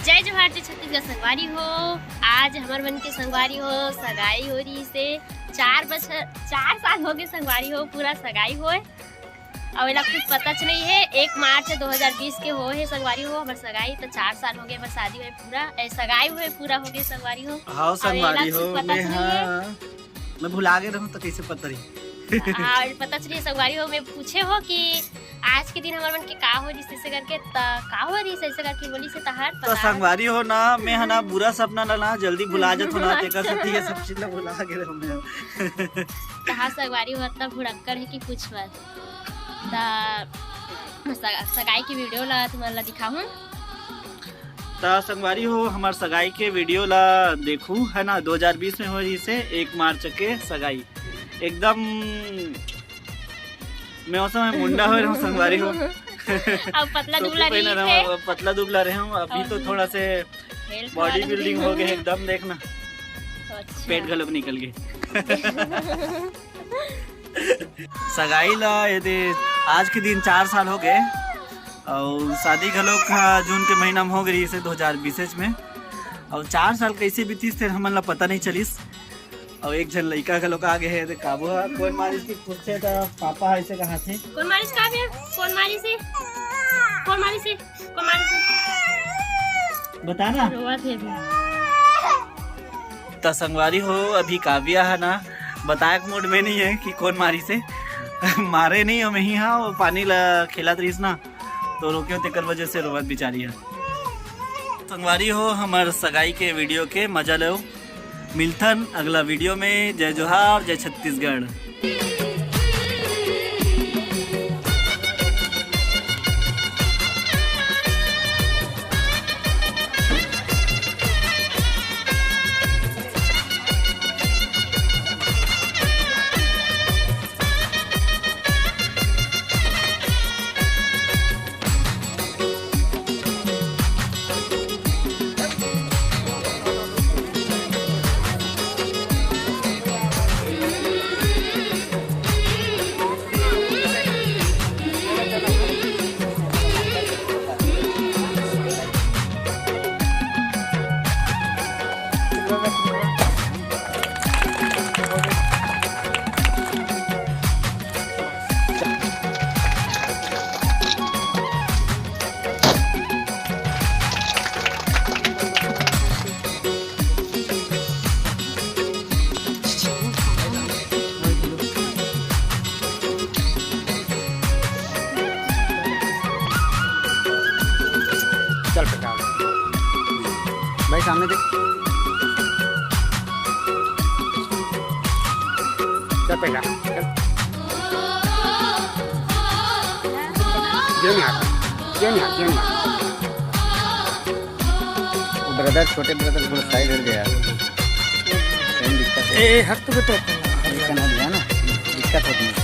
जय जोहार जय छत्तीसगढ़ संगवारी हो। आज हमार मन के संगवारी हो सगाई हो रही से 4 साल हो गए संगवारी हो पूरा सगाई हो और एला कुछ पता नहीं है। 1 मार्च 2020 के हो है संगवारी हो हमार सगाई तो 4 साल हो गए हमार शादी हुए पूरा सगाई हुए पूरा हो गए संगवारी हो। हाँ संगवारी हो मैं भुला गए रहूं तो कैसे पता रही और पता चलिए संगवारी हो मैं पूछे हो कि आज के दिन हमार मन के का हो जिससे से करके का हो रही से करके बोली से तहार पता तो संगवारी हो ना मैं है ना बुरा सपना ना जल्दी भुला जात हो ना तेकर से ये सब चीज भुला गए रहूं मैं कहा संगवारी हो इतना भुड़क्कर है कि कुछ मत सगाई की वीडियो ला तुम्हारा दिखाऊं ता संगवारी हो हमार सगाई के वीडियो ला देखूं है ना 2020 में हो रही से 1 मार्च के सगाई एकदम मैं उस समय मुंडा हो रहा हूँ संगवारी हो अब पतला दुबला पतला दुबला रहे हूँ अभी तो थोड़ा से बॉडी बिल्डिंग हो गए एकदम देखना अच्छा। पेट गलप निकल गए सगाई ला यदि आज के दिन 4 साल हो गए और शादी घलोक जून के महीना में हो गई इसे 2020 में और 4 साल कैसे बीतीस थे हमन ला पता नहीं चलिस और एक जन लड़का का लोग आगे है काबू कौन मारिस की पूछे तो पापा ऐसे कहा थे कौन मारिस का है कौन मारिस से बताना रोवा थे तो संगवारी हो अभी काव्या है ना बताए मूड में नहीं है कि कौन मारी से मारे नहीं हम ही हाँ वो पानी ला खेला तरीस ना तो रोके तेकर वजह से रोवत बिचारी है। संगवारी हो हमार सगाई के वीडियो के मजा लो मिलथन अगला वीडियो में। जय जोहार जय छत्तीसगढ़। चल बेटा भाई सामने देख चल बेटा ब्रदर छोटे ब्रदर थोड़ा साइड हट गया दिक्कत है हट तो दिक्कत होती है